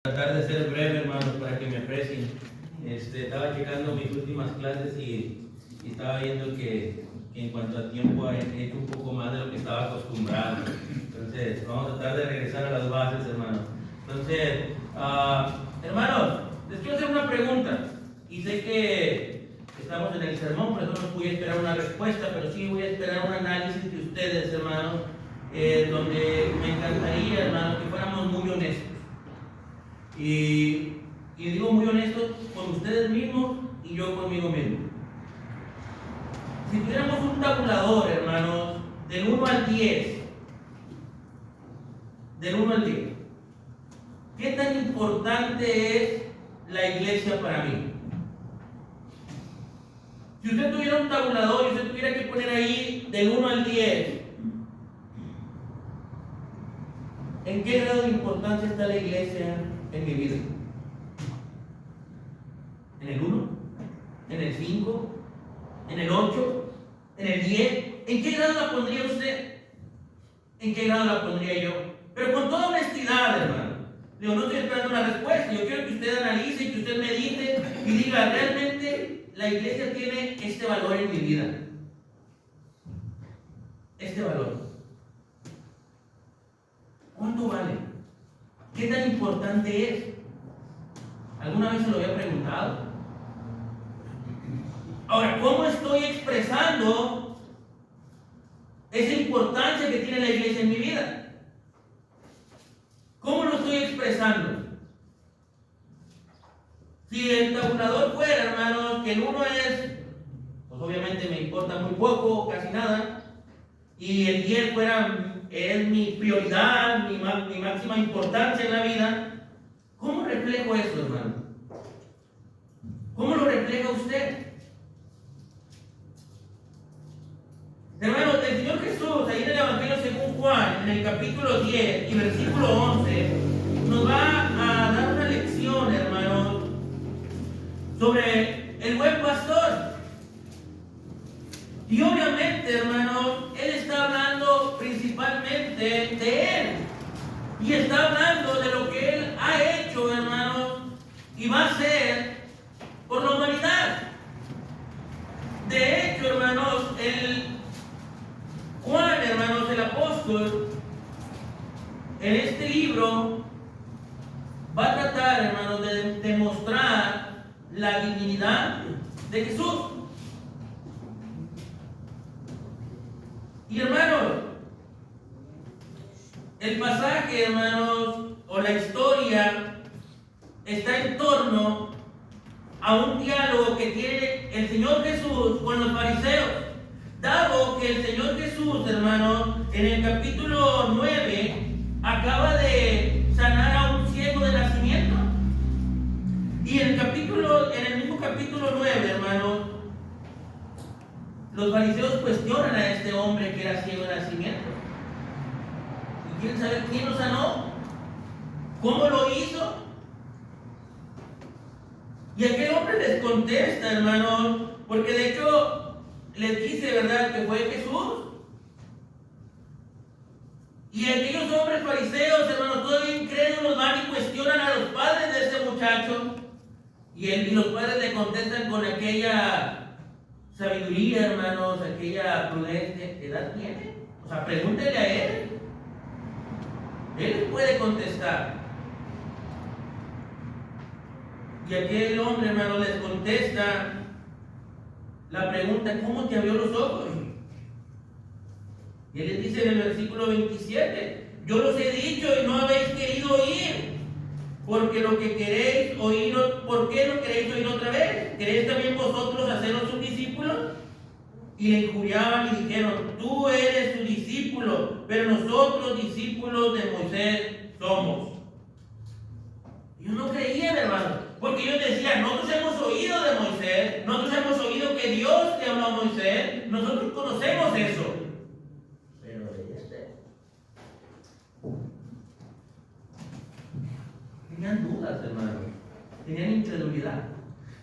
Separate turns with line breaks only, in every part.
Tratar de ser breve, hermanos, para que me aprecien. Estaba checando mis últimas clases y estaba viendo que en cuanto a tiempo he hecho un poco más de lo que estaba acostumbrado. Entonces, vamos a tratar de regresar a las bases, hermanos. Entonces, hermanos, les quiero hacer una pregunta. Y sé que estamos en el sermón, por eso no voy a esperar una respuesta, pero sí voy a esperar un análisis de ustedes, hermanos, donde me encantaría, hermanos, que fuéramos muy honestos. Y digo muy honesto con ustedes mismos y yo conmigo mismo. Si tuviéramos un tabulador, hermanos, del 1 al 10, ¿qué tan importante es la iglesia para mí? Si usted tuviera un tabulador y usted tuviera que poner ahí del 1 al 10, ¿en qué grado de importancia está la iglesia en mi vida? ¿En el 1? ¿En el 5? ¿En el 8? ¿En el 10? ¿En qué grado la pondría usted? ¿En qué grado la pondría yo? Pero con toda honestidad, hermano. Digo, no estoy esperando una respuesta. Yo quiero que usted analice, que usted medite y diga, ¿realmente la iglesia tiene este valor en mi vida? Este valor. ¿Cuánto vale? ¿Qué tan importante es? ¿Alguna vez se lo había preguntado? Ahora, ¿cómo estoy expresando esa importancia que tiene la iglesia en mi vida? ¿Cómo lo estoy expresando? Si el tabulador fuera, hermanos, que el 1 es, pues obviamente me importa muy poco, casi nada, y el 10 fuera, es mi prioridad, mi máxima importancia en la vida, ¿cómo reflejo eso, hermano? ¿Cómo lo refleja usted? Hermanos, el Señor Jesús, ahí en el Evangelio según Juan, en el capítulo 10 y versículo 11, nos va a dar una lección, hermanos, sobre el buen pastor. Y obviamente, hermanos, Él está hablando principalmente de Él. Y está hablando de lo que Él ha hecho, hermanos, y va a hacer por la humanidad. De hecho, hermanos, Juan, hermanos, el apóstol, en este libro va a tratar, hermanos, de demostrar la divinidad de Jesús. Y hermanos, el pasaje, hermanos, o la historia está en torno a un diálogo que tiene el Señor Jesús con los fariseos. Dado que el Señor Jesús, hermanos, en el capítulo 9 acaba de sanar a un ciego de nacimiento. Y en el mismo capítulo 9, hermanos, los fariseos cuestionan a este hombre que era ciego de nacimiento. ¿Y quieren saber quién lo sanó? ¿Cómo lo hizo? Y aquel hombre les contesta, hermanos, porque de hecho les dice, ¿verdad?, que fue Jesús. Y aquellos hombres fariseos, hermanos, todavía incrédulos, van y cuestionan a los padres de ese muchacho. Y los padres le contestan con aquella sabiduría, hermanos, aquella prudencia. ¿Qué edad tiene? O sea, pregúntele a él. Él puede contestar. Y aquel hombre, hermano, les contesta la pregunta, ¿cómo te abrió los ojos? Y él les dice en el versículo 27, yo los he dicho y no habéis querido oír, porque lo que queréis oír, ¿por qué no queréis oír otra vez? ¿Queréis también vosotros haceros sus discípulos? Y le injuriaban y dijeron, tú eres su discípulo, pero nosotros discípulos de Moisés somos. Yo no creía, hermano. Porque ellos decían, nosotros hemos oído de Moisés, nosotros hemos oído que Dios le habló a Moisés, nosotros conocemos eso. Pero de tenían dudas, hermano, tenían incredulidad.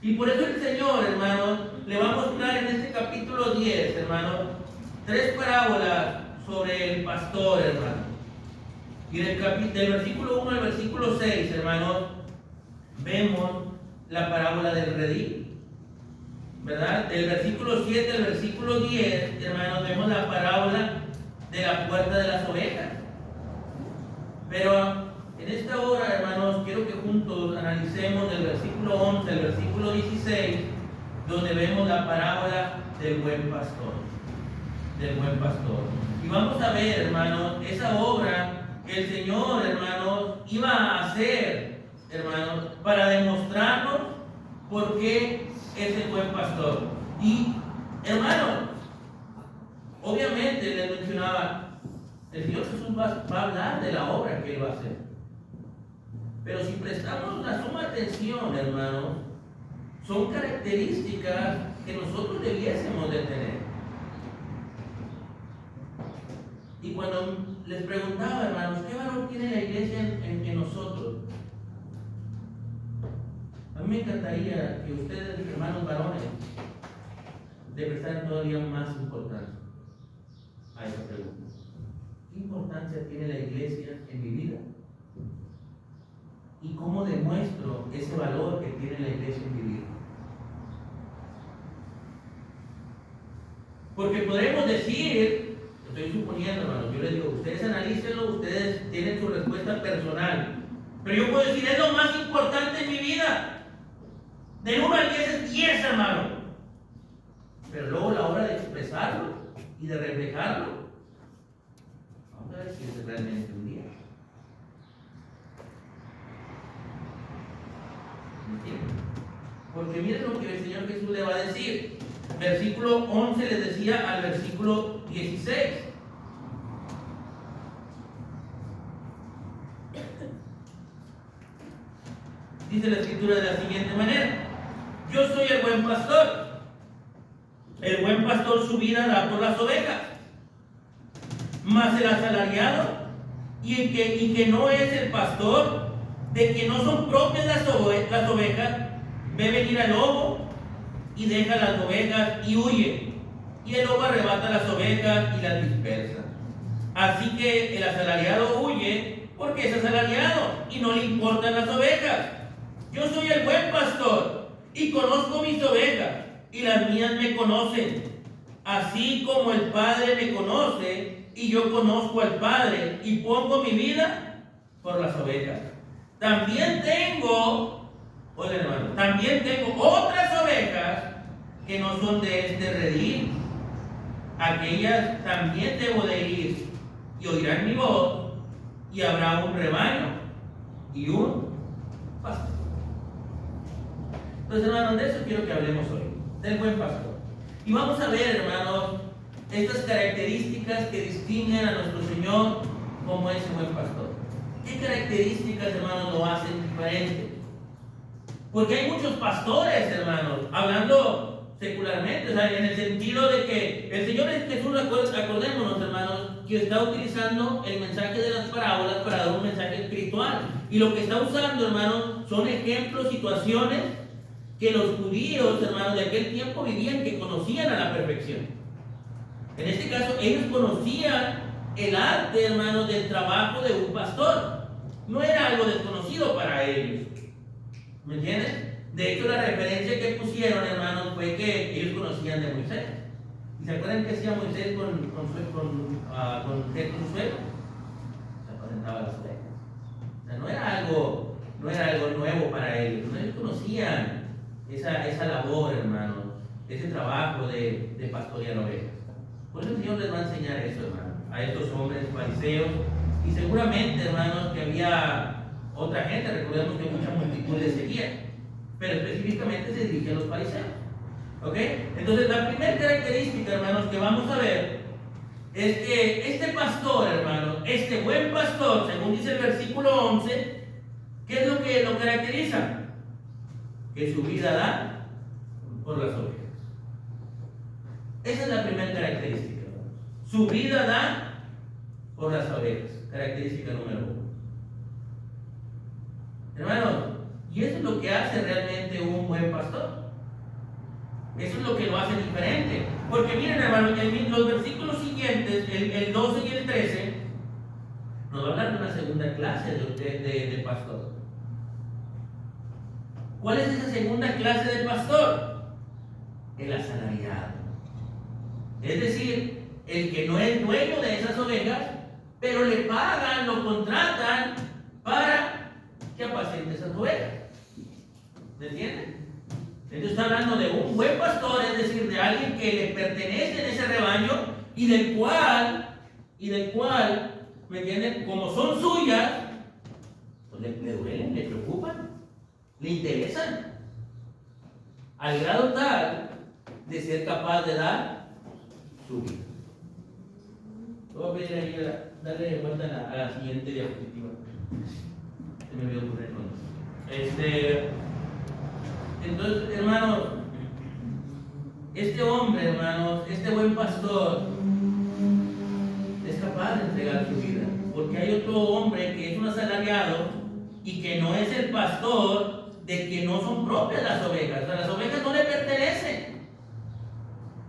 Y por eso el Señor, hermano, le va a mostrar en este capítulo 10, hermano, 3 parábolas sobre el pastor, hermano. Y del versículo 1 al versículo 6, hermanos, vemos la parábola del redil, ¿verdad? Del versículo 7 al versículo 10, hermanos, vemos la parábola de la puerta de las ovejas. Pero en esta hora, hermanos, quiero que juntos analicemos del versículo 11 al versículo 16, donde vemos la parábola del buen pastor. Del buen pastor. Y vamos a ver, hermanos, esa obra que el Señor, hermanos, iba a hacer, hermanos, para demostrarnos por qué es el buen pastor. Y, hermanos, obviamente les mencionaba, el Señor Jesús va a hablar de la obra que Él va a hacer. Pero si prestamos la suma atención, hermanos, son características que nosotros debiésemos de tener. Y cuando les preguntaba, hermanos, ¿qué valor tiene la iglesia en nosotros? A mí me encantaría que ustedes, hermanos varones, le prestaran todavía más importancia a esa pregunta. ¿Qué importancia tiene la iglesia en mi vida? ¿Y cómo demuestro ese valor que tiene la iglesia en mi vida? Porque podremos decir, estoy suponiendo, hermanos, yo les digo, ustedes analícenlo, ustedes tienen su respuesta personal. Pero yo puedo decir, es lo más importante en mi vida. Del 1 al 10 es 10, hermano. Pero luego la hora de expresarlo y de reflejarlo, vamos a ver si es realmente un 10. ¿Entienden? Porque miren lo que el Señor Jesús le va a decir. Versículo 11 les decía al versículo 16. Dice la escritura de la siguiente manera: yo soy el buen pastor. El buen pastor su vida da por las ovejas. Mas el asalariado y que no es el pastor, de que no son propias las ovejas, ve venir al lobo y deja las ovejas y huye. Y el lobo arrebata las ovejas y las dispersa. Así que el asalariado huye porque es asalariado y no le importan las ovejas. Yo soy el buen pastor y conozco mis ovejas y las mías me conocen. Así como el Padre me conoce y yo conozco al Padre y pongo mi vida por las ovejas. También tengo, oigan hermano, también tengo otras ovejas que no son de este redil. Aquellas también debo de ir y oirán mi voz, y habrá un rebaño y un pastor. Entonces, hermanos, de eso quiero que hablemos hoy, del buen pastor. Y vamos a ver, hermanos, estas características que distinguen a nuestro Señor como ese buen pastor. ¿Qué características, hermanos, lo hacen diferente? Porque hay muchos pastores, hermanos, hablando secularmente, o sea, en el sentido de que el Señor Jesús, acordémonos, hermanos, que está utilizando el mensaje de las parábolas para dar un mensaje espiritual. Y lo que está usando, hermanos, son ejemplos, situaciones que los judíos, hermanos, de aquel tiempo vivían, que conocían a la perfección. En este caso, ellos conocían el arte, hermanos, del trabajo de un pastor. No era algo desconocido para ellos. ¿Me entienden? De hecho, la referencia que pusieron, hermanos, fue que ellos conocían de Moisés. ¿Y se acuerdan qué hacía Moisés con Jetro, su suegro? Se apacentaba las ovejas. O sea, no era algo nuevo para ellos. No, ellos conocían esa labor, hermanos, ese trabajo de pastorear ovejas. Por eso el Señor les va a enseñar eso, hermanos, a estos hombres fariseos. Y seguramente, hermanos, que había otra gente. Recordemos que mucha multitud les seguía, pero específicamente se dirige a los fariseos. ¿Ok? Entonces, la primera característica, hermanos, que vamos a ver es que este pastor, hermanos, este buen pastor, según dice el versículo 11, ¿qué es lo que lo caracteriza? Que su vida da por las ovejas. Esa es la primera característica, hermanos. Su vida da por las ovejas. Característica número 1. Hermanos, y eso es lo que hace realmente un buen pastor. Eso es lo que lo hace diferente. Porque miren, hermanos, los versículos siguientes, el 12 y el 13, nos va a hablar de una segunda clase de pastor. ¿Cuál es esa segunda clase de pastor? El asalariado. Es decir, el que no es dueño de esas ovejas, pero le pagan, lo contratan para que apaciente esas ovejas. ¿Me entienden? Entonces está hablando de un buen pastor, es decir, de alguien que le pertenece en ese rebaño y del cual, ¿me entienden? Como son suyas, pues le duelen, le preocupan, le interesan, al grado tal de ser capaz de dar su vida. Voy a pedir ahí, darle vuelta a la siguiente diapositiva. Se me olvidó poner con entonces, hermanos, este hombre, hermanos, este buen pastor es capaz de entregar su vida, porque hay otro hombre que es un asalariado y que no es el pastor, de que no son propias las ovejas. O sea, las ovejas no le pertenecen.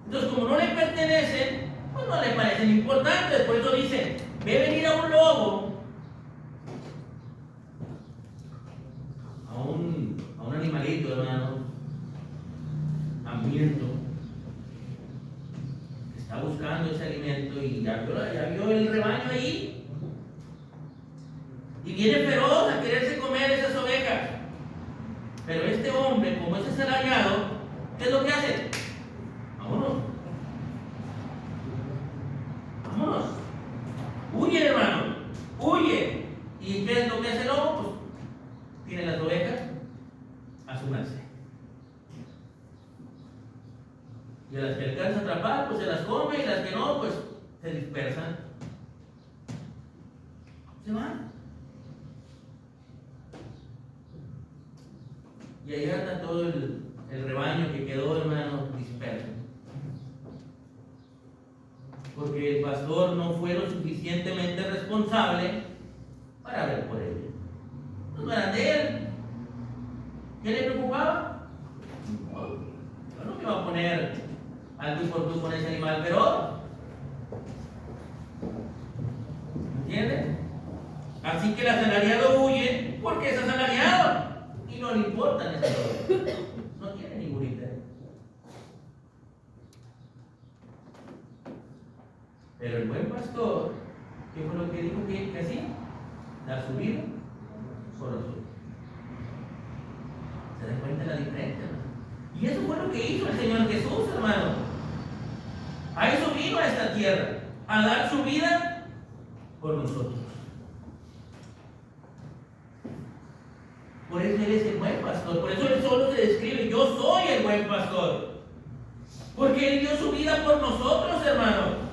Entonces, como no le pertenecen, pues no le parecen importantes. Por eso dice, ve venir a un lobo, a un animalito, hermano, hambriento, que está buscando ese alimento y ya vio el rebaño ahí. Y viene feroz a quererse comer esas ovejas. Pero este hombre, como es asalariado, ¿qué es lo que hace? Vámonos. Vámonos. Huye, hermano. Huye. ¿Y qué es lo que hace el lobo? Pues tiene las ovejas a su merced. Y a las que alcanza a atrapar, pues se las come, y las que no, pues se dispersan. Se van. Y ahí anda todo el rebaño que quedó, hermano, disperso. Porque el pastor no fue lo suficientemente responsable para ver por él. No era de él. ¿Qué le preocupaba? No, yo no me iba a poner al tú por tú con ese animal, pero ¿entiendes? Así que el asalariado huye porque es asalariado y no le importan esas cosas. No tiene ningún interés. Pero el buen pastor, ¿qué fue lo que dijo que hacía? Da su vida por los suyos. ¿Se dan cuenta de la diferencia, hermano? Y eso fue lo que hizo el Señor Jesús, hermano. A eso vino a esta tierra, a dar su vida por nosotros. Por eso Él es el buen pastor. Por eso Él solo se describe: yo soy el buen pastor. Porque Él dio su vida por nosotros, hermano.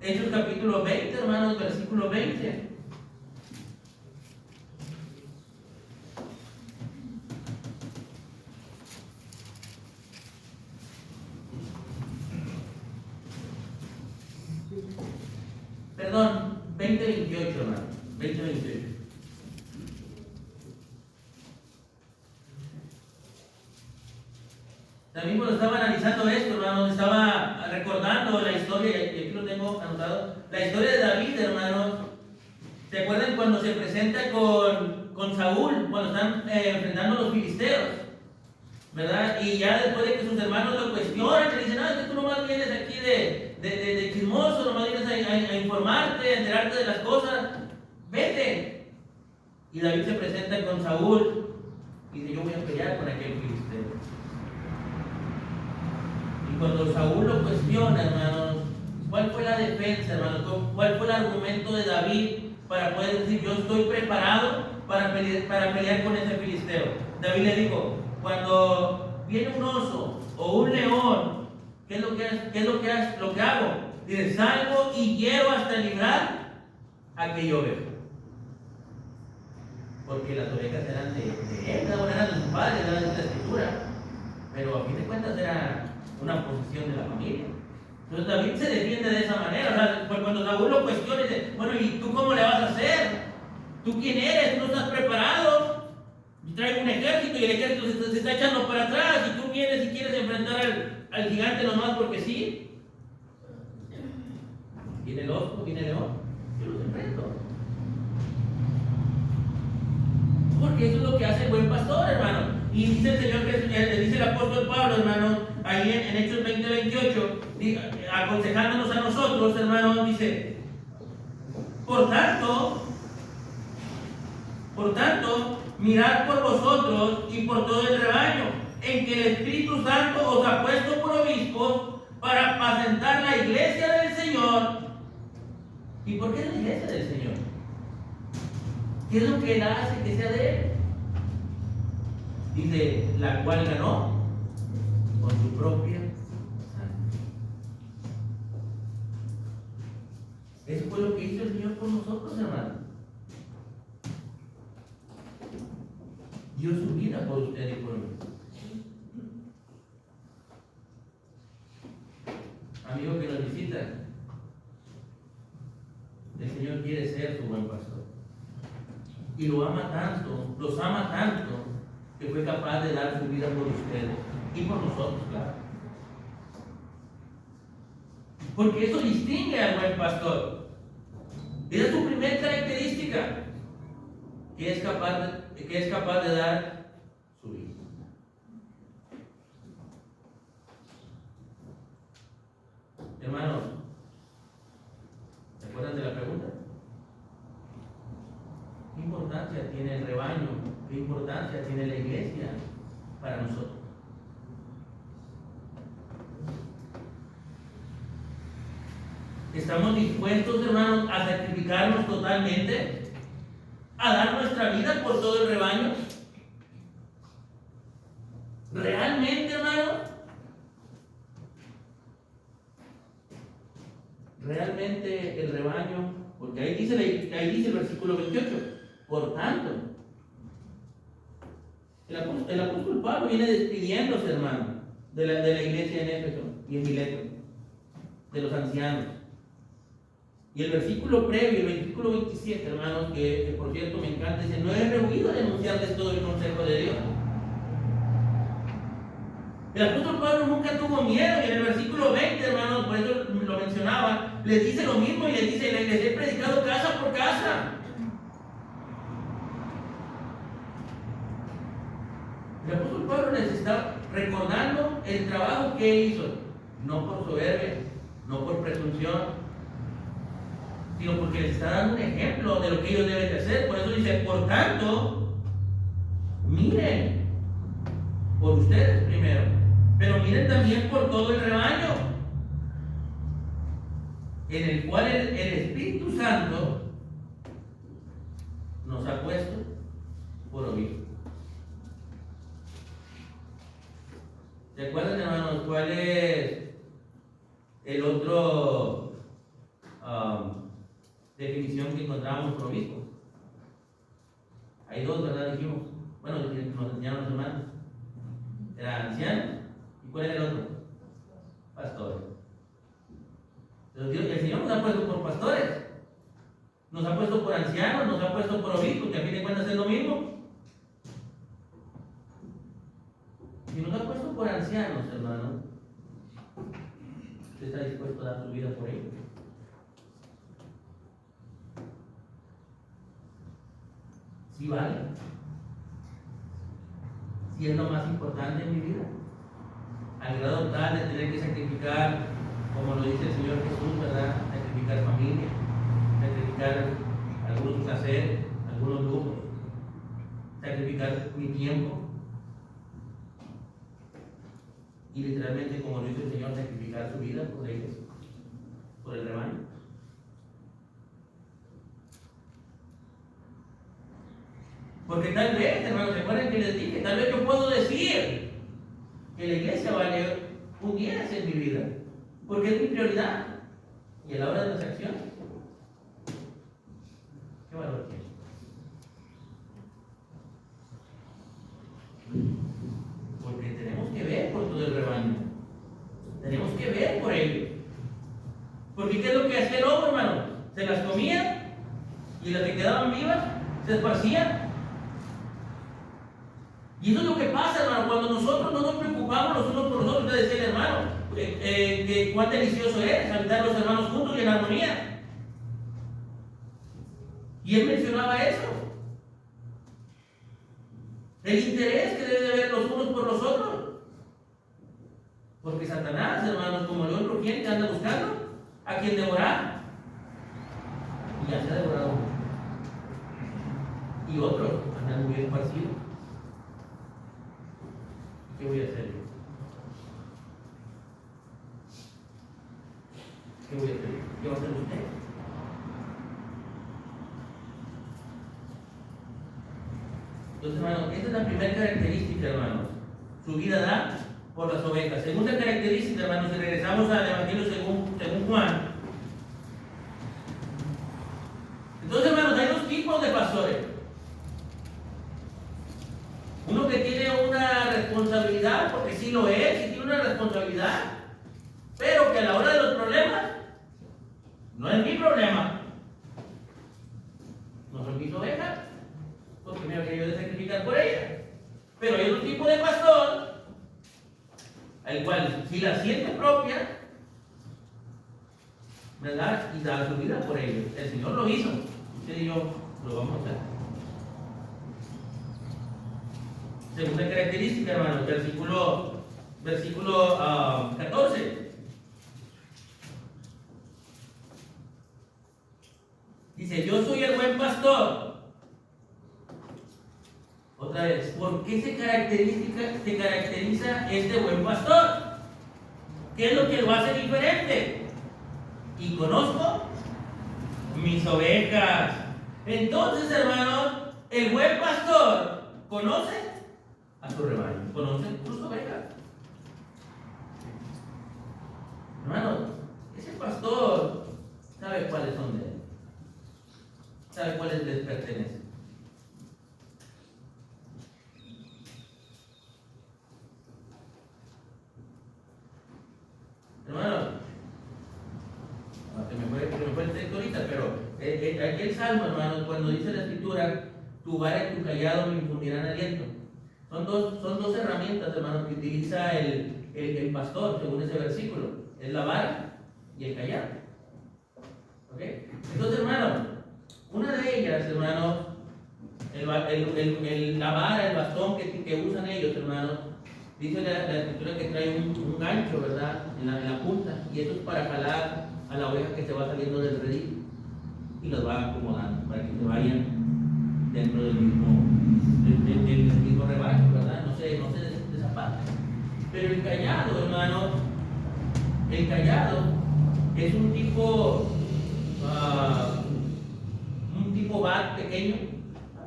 Hechos capítulo 20, hermanos, versículo 20. Perdón, 20:28, hermano. 20:28. También cuando estaba analizando esto, hermano, estaba recordando la historia, y aquí lo tengo anotado, la historia de David, hermanos. ¿Se acuerdan cuando se presenta con Saúl, cuando están enfrentando a los filisteos? ¿Verdad? Y ya después de que sus hermanos lo cuestionan, le dicen: no, es que tú nomás vienes aquí de chismoso, nomás vienes a informarte, a enterarte de las cosas, vete. Y David se presenta con Saúl y dice: yo voy a pelear con aquel filisteo. Y cuando Saúl lo cuestiona, hermanos, ¿cuál fue la defensa, hermanos? ¿Cuál fue el argumento de David para poder decir: yo estoy preparado para pelear con ese filisteo? David le dijo: cuando viene un oso o un león, ¿qué es lo que hago? Dice: salgo y hiero hasta librar a aquella oveja. Porque las ovejas eran de él, eran de su padre, eran de la escritura. Pero a fin de cuentas era una posesión de la familia. Entonces David se defiende de esa manera. O sea, cuando Saúl lo cuestiona, dice: bueno, ¿y tú cómo le vas a hacer? ¿Tú quién eres? ¿No estás preparado? Yo traigo un ejército y el ejército se está echando para atrás, y tú vienes y quieres enfrentar al gigante nomás porque sí. Y Viene el oso, viene el león, yo los enfrento. Porque eso es lo que hace el buen pastor, hermano. Y dice el Señor, dice el apóstol Pablo, hermano, ahí en Hechos 20:28, aconsejándonos a nosotros, hermano, dice: por tanto, mirad por vosotros y por todo el rebaño, en que el Espíritu Santo os ha puesto por obispos para apacentar la iglesia del Señor. ¿Y por qué la iglesia del Señor? ¿Qué es lo que Él hace que sea de Él? Dice, la cual ganó con su propia sangre. Eso fue lo que hizo el Señor por nosotros, hermano. Dio su vida por usted y por mí. Amigo que nos visita, el Señor quiere ser su buen pastor. Y lo ama tanto, los ama tanto, que fue capaz de dar su vida por ustedes y por nosotros, claro. Porque eso distingue al buen pastor. Esa es su primera característica, que es capaz de dar su vida. Hermanos, ¿se acuerdan de la pregunta? ¿Qué importancia tiene el rebaño? ¿Qué importancia tiene la iglesia para nosotros? ¿Estamos dispuestos, hermanos, a sacrificarnos totalmente? ¿A dar nuestra vida por todo el rebaño? ¿Realmente, hermano? ¿Realmente el rebaño? Porque ahí dice el versículo 28. Por tanto, el apóstol Pablo viene despidiéndose, hermano, de la iglesia en Éfeso y en Mileto, de los ancianos. Y el versículo previo, el versículo 27, hermanos, que por cierto me encanta, dice: no he rehuido a denunciarles todo el consejo de Dios. El apóstol Pablo nunca tuvo miedo, y en el versículo 20, hermanos, por eso lo mencionaba, les dice lo mismo y les dice: les he predicado casa por casa. El apóstol Pablo les está recordando el trabajo que hizo, no por soberbia, no por presunción, sino porque les está dando un ejemplo de lo que ellos deben de hacer. Por eso dice: por tanto, miren por ustedes primero, pero miren también por todo el rebaño, en el cual el Espíritu Santo nos ha puesto por obispos. ¿Se acuerdan, hermanos, cuál es el otro definición que encontramos por obispo? Hay dos, ¿verdad? Dijimos. Bueno, nos enseñaron los hermanos. Era anciano. ¿Y cuál era el otro? Pastores. El Señor nos ha puesto por pastores, nos ha puesto por ancianos, nos ha puesto por obispos, que a fin de cuentas es lo mismo. Si nos ha puesto por ancianos, hermano, ¿usted está dispuesto a dar su vida por ellos? ¿Sí vale? ¿Sí es lo más importante en mi vida? Al grado tal de tener que sacrificar, como lo dice el Señor Jesús, ¿verdad? Sacrificar familia, sacrificar algunos placeres, algunos lujos, sacrificar mi tiempo. Y literalmente, como lo hizo el Señor, sacrificar su vida por ellos, por el rebaño. Porque tal vez, hermanos, ¿se acuerdan que les dije? Tal vez yo puedo decir que la iglesia vale un 10 en mi vida, porque es mi prioridad. Y a la hora de las acciones, ¿qué valor tiene? Porque tenemos que ver por todo el rebaño, tenemos que ver por ellos. Porque ¿qué es lo que hacía el lobo, hermano? Se las comía y las que quedaban vivas se esparcían. Y eso es lo que pasa, hermano, cuando nosotros no nos preocupamos los unos por los otros. Usted decía, hermano, que cuán delicioso es habitar los hermanos juntos y en armonía. Y él mencionaba eso. El interés que debe de haber los unos por los otros. Porque Satanás, hermanos, como león rugiente, anda buscando a quien devorar. Y ya se ha devorado uno. Y otros andan muy esparcidos. ¿Qué voy a hacer yo? ¿Qué voy a hacer yo? ¿Qué va a hacer usted? Entonces, hermanos, esta es la primera característica, hermanos. Su vida da por las ovejas. Segunda característica, hermanos, si regresamos al Evangelio según Juan. Entonces, hermanos, hay dos tipos de pastores. Uno que tiene una responsabilidad, porque sí lo es, y tiene una responsabilidad, pero que a la hora de los problemas, no es mi problema. No son mis ovejas, porque me habría yo de sacrificar por ellas. Pero hay otro tipo de pastor, al cual si la siente propia, ¿verdad? Y da su vida por ellos. El Señor lo hizo. Usted y yo lo vamos a hacer. Segunda característica, hermanos, versículo 14. Dice, yo soy el buen pastor. Otra vez, ¿por qué se caracteriza este buen pastor? ¿Qué es lo que lo hace diferente? Y conozco mis ovejas. Entonces, hermanos, el buen pastor conoce a su rebaño, conoce sus ovejas. Hermanos, ese pastor sabe cuáles son de él, sabe cuáles les pertenecen. Hermanos, se me fue el texto ahorita, pero aquel salmo, hermanos, cuando dice la escritura, tu vara y tu callado me infundirán aliento. Son dos herramientas, hermanos, que utiliza el pastor, según ese versículo. Es la vara y el callado. ¿Ok? Entonces, hermanos, una de ellas, hermanos, la vara, el bastón que usan ellos, hermanos, dice la escritura que trae un gancho, ¿verdad? En la punta. Y eso es para jalar a la oveja que se va saliendo del redil. Y los va acomodando para que se vayan dentro del mismo rebaño, ¿verdad? No sé de esa parte. Pero el callado, hermano, el callado es un tipo bat pequeño,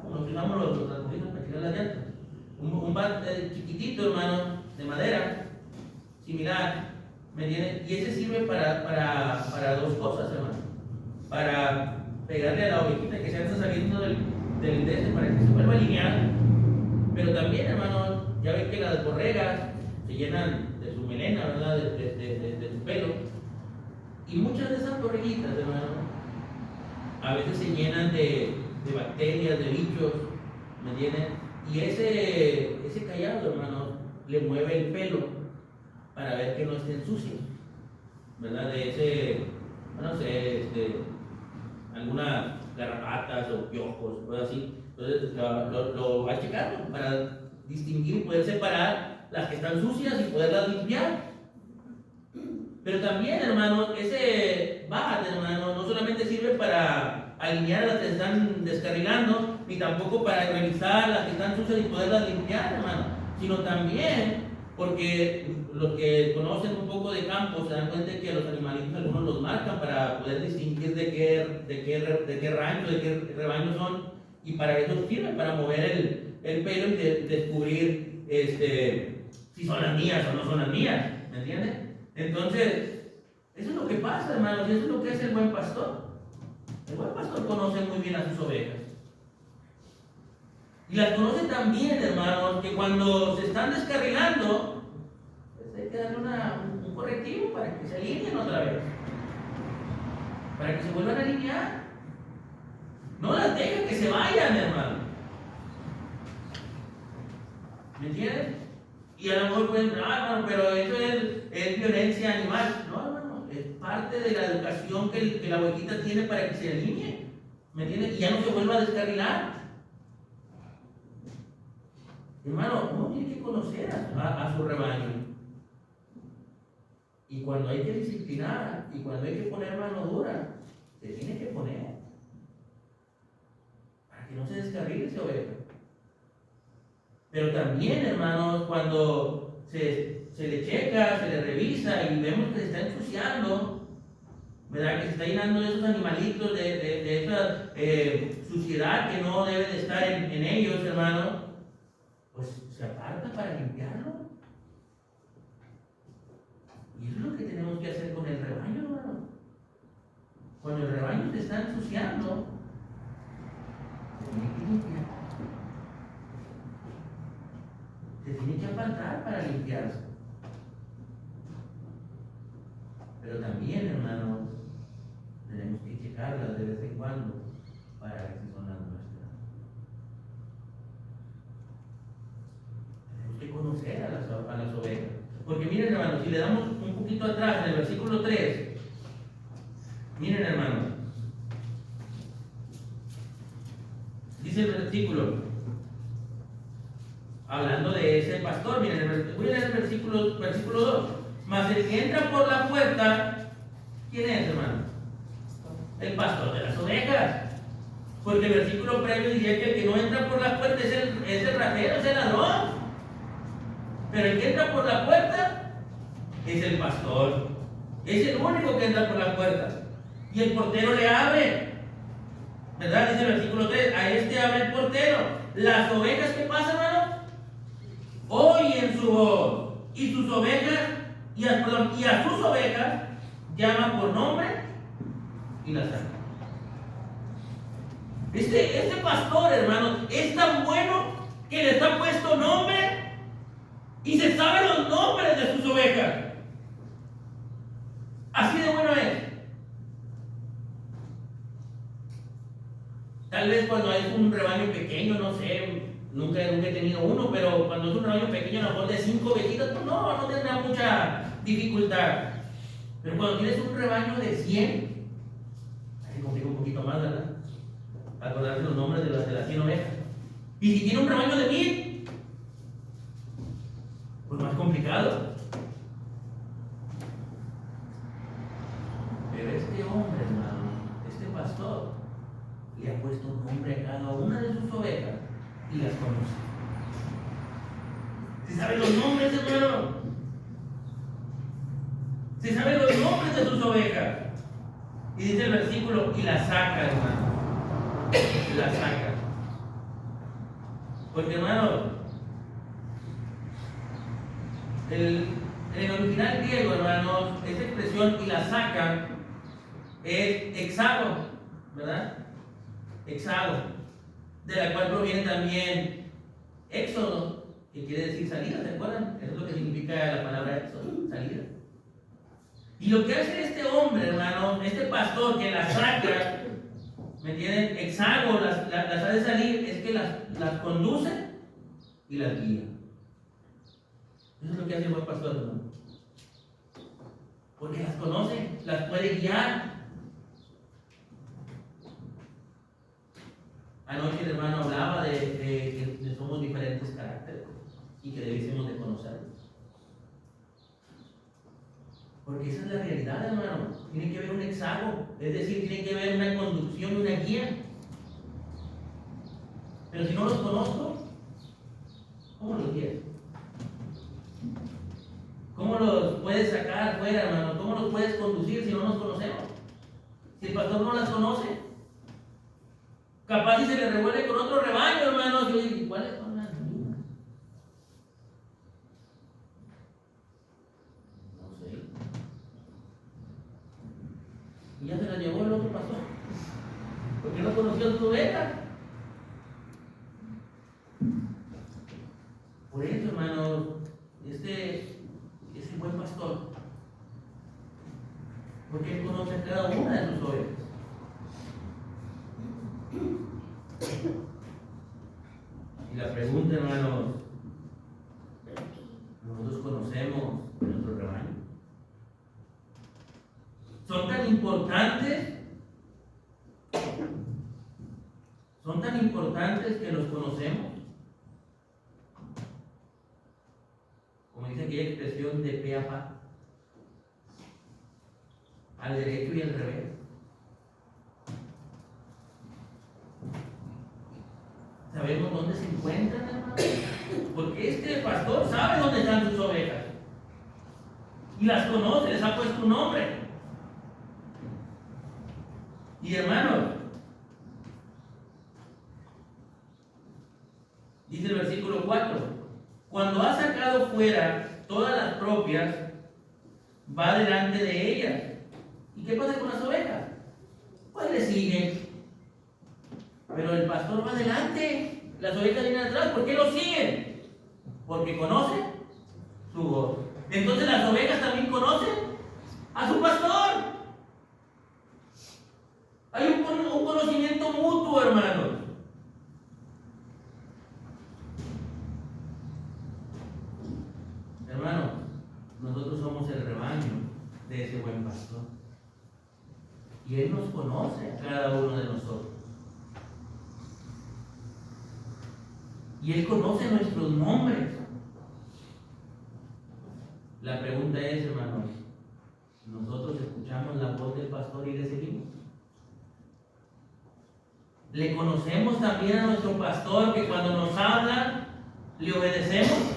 como lo usamos los transportistas para tirar las llantas. Un bat chiquitito, hermano, de madera, similar, ¿me entiendes? Y ese sirve para dos cosas, hermano. Para pegarle a la ovejita que se está saliendo del para que se vuelva a alinear. Pero también, hermano, ya ven que las borregas se llenan de su melena, ¿verdad? De su pelo. Y muchas de esas borreguitas, hermano, a veces se llenan de bacterias, de bichos, ¿me entienden? Y ese callado, hermano, le mueve el pelo para ver que no estén sucios, ¿verdad? No sé, algunas garrapatas o piojos, cosas así. Entonces lo va checando para distinguir y poder separar las que están sucias y poderlas limpiar. Pero también, hermano, ese bat, hermano, no solamente sirve para alinear las que están descarrilando, ni tampoco para revisar las que están sucias y poderlas limpiar, hermano, sino también porque los que conocen un poco de campo se dan cuenta de que los animalitos algunos los marcan para poder distinguir de qué rancho, de qué rebaño son, y para eso sirve, para mover el pelo y descubrir si son las mías o no son las mías, ¿me entiendes? Entonces, eso es lo que pasa, hermanos, y eso es lo que es el buen pastor. El buen pastor conoce muy bien a sus ovejas. Y las conoce también, hermanos, que cuando se están descarrilando, pues hay que darle un correctivo para que se alineen otra vez. Para que se vuelvan a alinear. No las dejen que se vayan, hermano. ¿Me entiendes? Y a lo mejor pueden, hermano, pero eso es violencia animal. No, hermano, es parte de la educación que la ovejita tiene para que se alinee. ¿Me entiendes? Y ya no se vuelva a descarrilar. Hermano, uno tiene que conocer a su rebaño. Y cuando hay que disciplinar, y cuando hay que poner mano dura, se tiene que poner. Para que no se descarrile esa oveja. Pero también, hermanos, cuando se le checa, se le revisa y vemos que se está ensuciando, ¿verdad? Que se está llenando de esos animalitos, de esa suciedad que no debe de estar en ellos, hermano, pues se aparta para limpiarlo. Y eso es lo que tenemos que hacer con el rebaño, hermano. Cuando el rebaño se está ensuciando, se tiene que limpiar. Se tiene que apartar para limpiarse. Pero también, hermanos, tenemos que checarlas de vez en cuando para ver si son las nuestras. Tenemos que conocer a las ovejas. Porque miren, hermanos, si le damos un poquito atrás, en el versículo 3, miren, hermanos, dice el versículo, hablando de ese pastor, miren, voy a leer el versículo 2. Mas el que entra por la puerta, ¿quién es, hermano? El pastor de las ovejas. Porque el versículo previo decía que el que no entra por la puerta es el ratero, es el ladrón. Pero el que entra por la puerta es el pastor. Es el único que entra por la puerta. Y el portero le abre. ¿Verdad? Dice el versículo 3, a este abre el portero. Las ovejas, ¿qué pasa, hermano? Oyen su voz. Y sus ovejas, y a sus ovejas llama por nombre y las saca. Este pastor, hermano, es tan bueno que les ha puesto nombre y se sabe los nombres de sus ovejas. Así de bueno es. Tal vez cuando hay un rebaño pequeño, no sé, nunca he tenido uno, pero cuando es un rebaño pequeño, a lo mejor de 5 ovejitas, pues no tendrá mucha dificultad. Pero cuando tienes un rebaño de 100, ahí complica un poquito más, ¿verdad? Acordarse los nombres de las 100 ovejas. Y si tiene un rebaño de 1000, pues más complicado. Pero este hombre, hermano, este pastor, le ha puesto un nombre a cada una de sus ovejas y las conoce. ¿Se saben los nombres, hermano? ¿Se saben los nombres de sus ovejas? Y dice el versículo, y las saca, hermano. Las saca. Porque, hermano, en el original griego, hermanos, esta expresión y la saca es exago, ¿verdad? Exago, de la cual proviene también éxodo, que quiere decir salida, ¿se acuerdan? Eso es lo que significa la palabra éxodo, salida. Y lo que hace este hombre, hermano, este pastor que las saca, ¿me entienden? Exago, las hace salir, es que las conduce y las guía. Eso es lo que hace el buen pastor, hermano. Porque las conoce, las puede guiar. Anoche el hermano hablaba de que somos diferentes caracteres y que debemos de conocerlos. Porque esa es la realidad, hermano. Tiene que haber un exago, es decir, tiene que haber una conducción y una guía. Pero si no los conozco, ¿cómo los guías? ¿Cómo los puedes sacar afuera, hermano? ¿Cómo los puedes conducir si no nos conocemos? Si el pastor no las conoce, capaz si se le revuelve con otro rebaño, hermano. Yo digo, ¿cuáles son las mías? No sé. Y ya se las llevó el otro pastor, porque no conoció su oveja. Por eso, hermano, este es el buen pastor, porque él conoce a cada una de sus ovejas. Y la pregunta, hermanos, nosotros conocemos nuestro rebaño. Son tan importantes que los conocemos. Como dice aquella expresión de pe a pa, al derecho y al revés. Sabemos dónde se encuentran, hermano, porque este pastor sabe dónde están sus ovejas y las conoce, les ha puesto un nombre. Y hermanos, dice el versículo 4, cuando ha sacado fuera todas las propias, va delante de ellas. ¿Y qué pasa con las ovejas? Pues le siguen. Pero el pastor va adelante, las ovejas vienen atrás. ¿Por qué lo siguen? Porque conocen su voz. Entonces las ovejas también conocen a su pastor. Hay un conocimiento mutuo, hermanos. Hermanos, nosotros somos el rebaño de ese buen pastor. Y Él nos conoce a cada uno de nosotros. Y Él conoce nuestros nombres. La pregunta es, hermanos, ¿nosotros escuchamos la voz del pastor y le seguimos? ¿Le conocemos también a nuestro pastor que cuando nos habla, le obedecemos?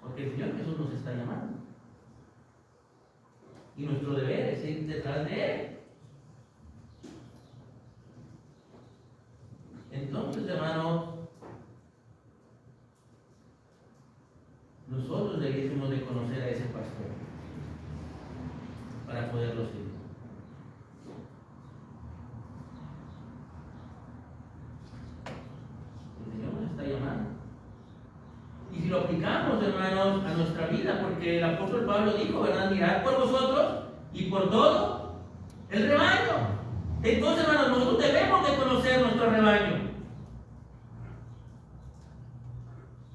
Porque el Señor Jesús nos está llamando. Y nuestro deber es ir detrás de Él. Entonces, hermanos, nosotros debiésemos de conocer a ese pastor para poderlo seguir. El Señor nos está llamando. Y si lo aplicamos, hermanos, a nuestra vida, porque el apóstol Pablo dijo, ¿verdad? Mirad por vosotros y por todo el rebaño. Entonces, hermanos, nosotros debemos de conocer nuestro rebaño.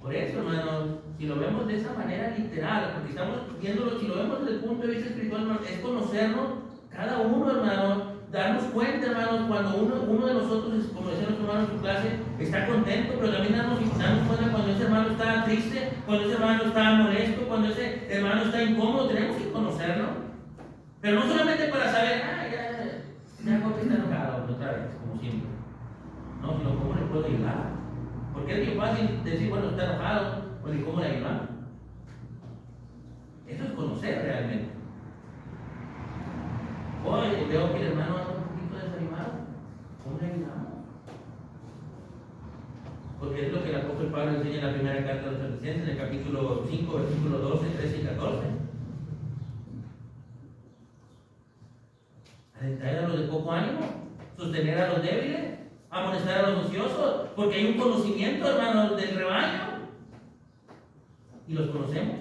Por eso, hermanos, si lo vemos de esa manera literal, porque estamos viéndolo, si lo vemos desde el punto de vista espiritual, hermanos, es conocernos cada uno, hermanos, darnos cuenta, hermanos, cuando uno de nosotros, como decía nuestro hermano en su clase, está contento, pero también darnos cuenta cuando ese hermano está triste, cuando ese hermano está molesto, cuando ese hermano está incómodo. Tenemos que conocerlo, pero no solamente para saber, ya Jorge está enojado otra vez, como siempre, no, sino cómo le puedo ayudar, porque es bien fácil decir, bueno, está enojado, pues ¿y cómo le ayudamos? Eso es conocer realmente. Hoy veo que el hermano anda un poquito desanimado. ¿Cómo le ayudamos? Porque es lo que el apóstol Pablo enseña en la primera carta de los Filipenses, en el capítulo 5, versículos 12, 13 y 14. Alentar a los de poco ánimo, sostener a los débiles, amonestar a los ociosos, porque hay un conocimiento, hermanos, del rebaño. Y los conocemos.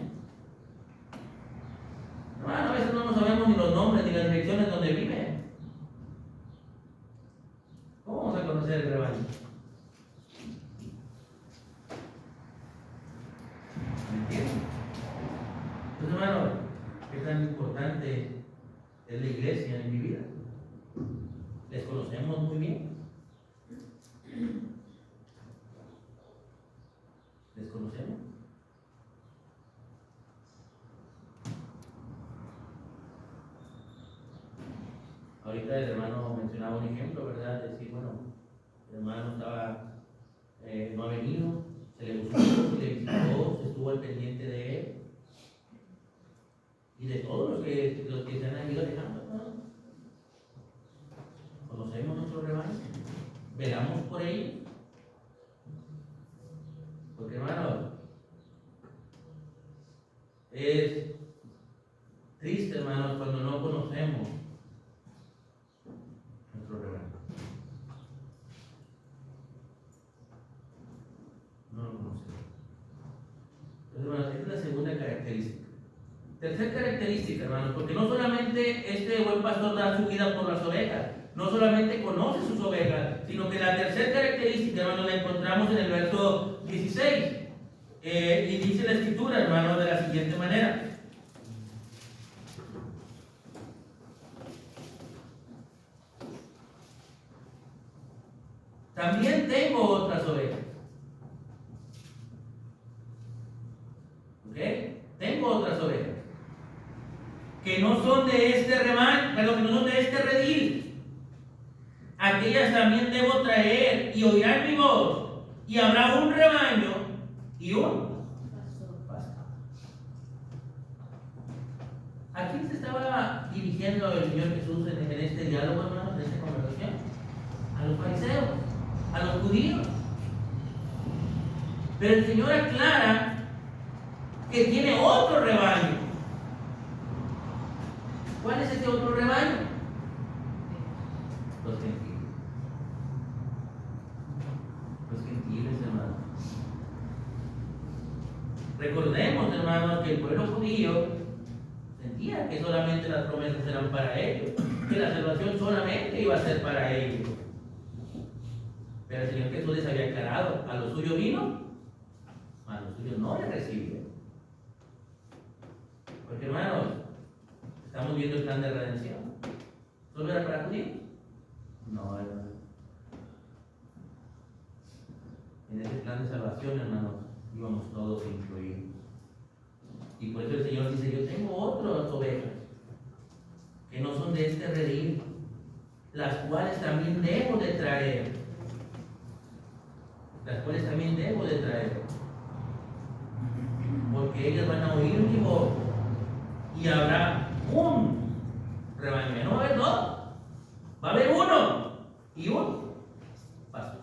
Hermano, a veces no nos sabemos ni los nombres ni las direcciones donde viven. ¿Cómo vamos a conocer el rebaño? ¿Me entienden? Entonces, hermano, ¿qué tan importante es la iglesia en mi vida? ¿Les conocemos muy bien? ¿Les conocemos? Ahorita el hermano mencionaba un ejemplo, ¿verdad? Decir, bueno, el hermano estaba, no ha venido, se le buscó, se le visitó, se estuvo al pendiente de él y de todos los que se han ido dejando, ¿no? Conocemos nuestro rebaño, velamos por ellos, porque hermano, es triste, hermanos, cuando no conocemos nuestro rebaño. No lo conocemos. Entonces, hermanos, esta es la segunda característica. Tercera característica, hermanos, porque no solamente este buen pastor da su vida por las ovejas, no solamente conoce sus ovejas, sino que la tercera característica, hermanos, la encontramos en el verso 16. Y dice la escritura, hermanos, de la siguiente manera. También tengo otras ovejas. ¿Ok? Tengo otras ovejas que no son de este rebaño, perdón, que no son de este redil. Aquellas también debo traer y oirán mi voz, y habrá un rebaño y un pastor. ¿A quién se estaba dirigiendo el Señor Jesús en este diálogo, hermanos, en esta conversación? A los fariseos, a los judíos. Pero el Señor aclara que tiene otro rebaño. ¿Cuál es ese otro rebaño? Los gentiles. Los gentiles, hermanos. Recordemos, hermanos, que el pueblo judío sentía que solamente las promesas eran para ellos, que la salvación solamente iba a ser para ellos. Pero el Señor Jesús les había aclarado: a lo suyo vino, a los suyos no le recibió. Porque, hermanos, estamos viendo el plan de redención. ¿Solo era para judíos? No, hermano. En ese plan de salvación, hermanos, íbamos todos incluidos. Y por eso el Señor dice: yo tengo otras ovejas que no son de este redil, las cuales también debo de traer. Las cuales también debo de traer. Porque ellos van a oír mi voz y habrá un rebaño. No va a haber dos, va a haber uno y un pastor.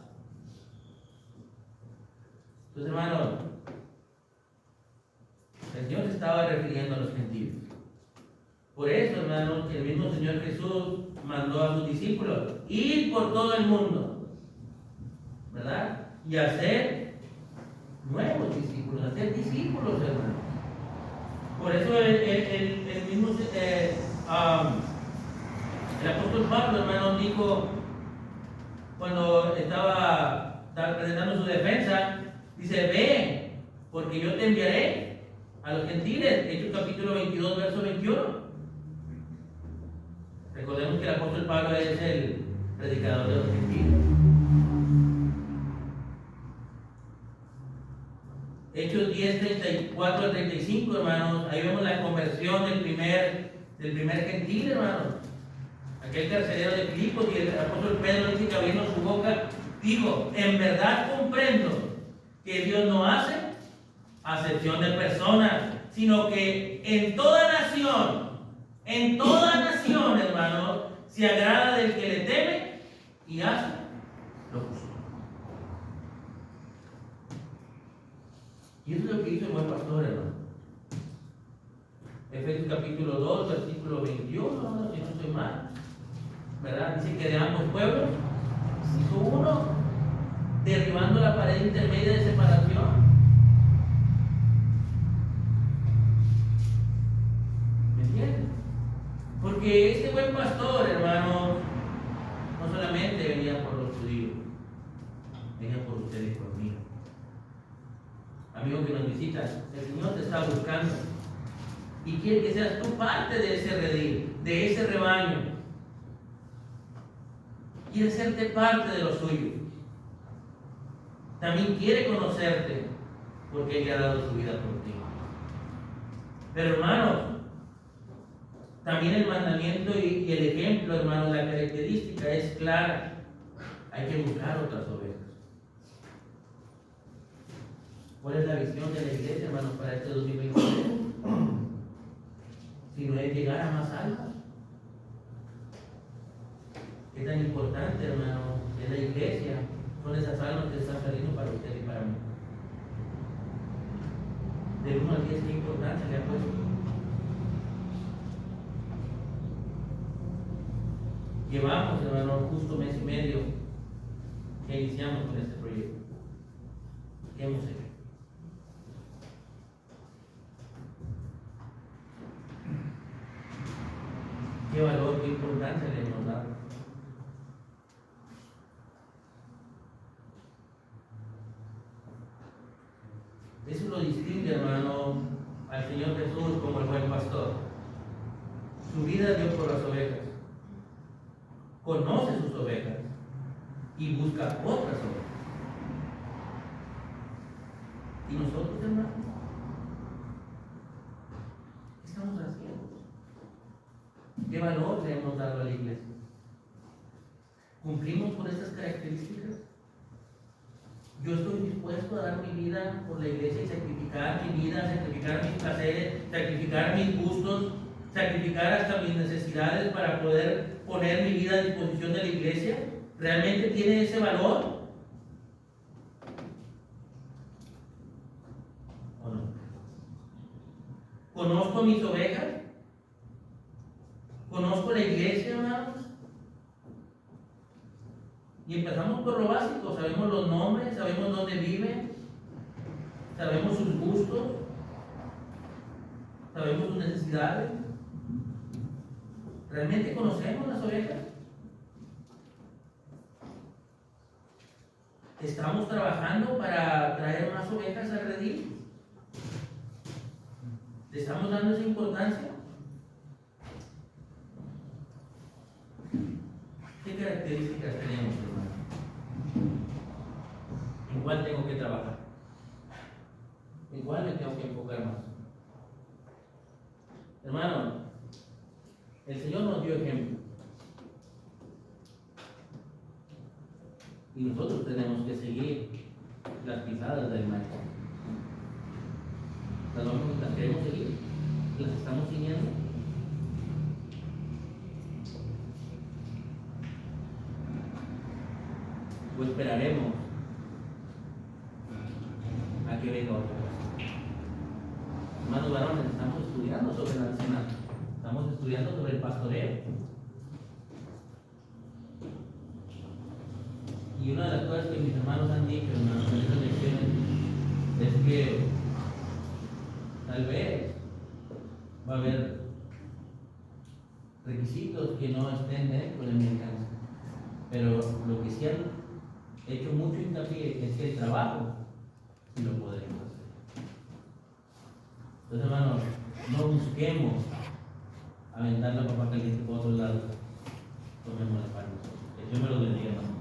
Entonces, hermanos, el Señor se estaba refiriendo a los gentiles. Por eso, hermanos, el mismo Señor Jesús mandó a sus discípulos ir por todo el mundo, ¿verdad? Y hacer nuevos discípulos, hacer discípulos, hermanos. Por eso el mismo el apóstol Pablo, hermanos, dijo cuando estaba presentando su defensa, dice: ve, porque yo te enviaré a los gentiles. Hechos capítulo 22, verso 21. Recordemos que el apóstol Pablo es el predicador de los gentiles. Hechos 10, 34 al 35, hermanos, ahí vemos la conversión del primer gentil, hermanos. Aquel carcelero de Filipos, y el apóstol Pedro dice que abriendo su boca, dijo: en verdad comprendo que Dios no hace acepción de personas, sino que en toda nación, hermanos, se agrada del que le teme y hace lo justo. Y eso es lo que hizo el buen pastor, hermano. Efesios capítulo 2, versículo 21, si no estoy mal, ¿verdad? Dice que de ambos pueblos hizo uno, derribando la pared intermedia de separación. ¿Me entienden? Porque este buen pastor, hermano, no solamente venía por los judíos, venía por ustedes y por mí. Amigo que nos visita, el Señor te está buscando y quiere que seas tú parte de ese redil, de ese rebaño. Quiere hacerte parte de lo suyo. También quiere conocerte porque Él ha dado su vida por ti. Pero, hermanos, también el mandamiento y el ejemplo, hermanos, la característica es clara. Hay que buscar otras ovejas. ¿Cuál es la visión de la iglesia, hermanos, para este 2023? Si no es llegar a más almas. ¿Qué tan importante, hermano, es la iglesia? Son esas almas que están saliendo para usted y para mí. Del 1 al 10, ¿qué importancia le ha puesto? Llevamos, hermano, justo mes y medio que iniciamos con este proyecto. ¿Qué hemos hecho? qué valor, qué importancia le hemos dado. Eso lo distingue, hermano, al Señor Jesús como el buen pastor. Su vida dio por las ovejas, conoce sus ovejas y busca otras ovejas. ¿Y nosotros, hermano? ¿Qué estamos haciendo? ¿Qué valor le hemos dado a la iglesia? ¿Cumplimos con estas características? Yo estoy dispuesto a dar mi vida por la iglesia y sacrificar mi vida, sacrificar mis placeres, sacrificar mis gustos, sacrificar hasta mis necesidades para poder poner mi vida a disposición de la iglesia. ¿Realmente tiene ese valor? ¿O no? ¿Conozco mis ovejas? ¿Conozco la iglesia, hermanos? Y empezamos por lo básico, sabemos los nombres, sabemos dónde viven, sabemos sus gustos, sabemos sus necesidades. ¿Realmente conocemos las ovejas? ¿Estamos trabajando para traer más ovejas al redil? ¿Le estamos dando esa importancia? ¿Qué características tenemos, hermano? ¿En cuál tengo que trabajar? ¿En cuál me tengo que enfocar más? Hermano, el Señor nos dio ejemplo. Y nosotros tenemos que seguir las pisadas del Maestro. ¿Las queremos seguir? ¿Las estamos siguiendo? ¿O esperaremos a que venga otro? Hermanos varones, estamos estudiando sobre el ancianato, estamos estudiando sobre el pastoreo. Y una de las cosas que mis hermanos han dicho, hermanos, en estas lecciones, es que tal vez va a haber requisitos que no estén dentro de mi alcance. Pero lo que sí han hecho mucho hincapié es que el trabajo sí lo podremos hacer. Entonces, hermanos, no busquemos aventar la papa caliente por otros lados. Tomemos la palma. Que Dios me lo bendiga, hermano.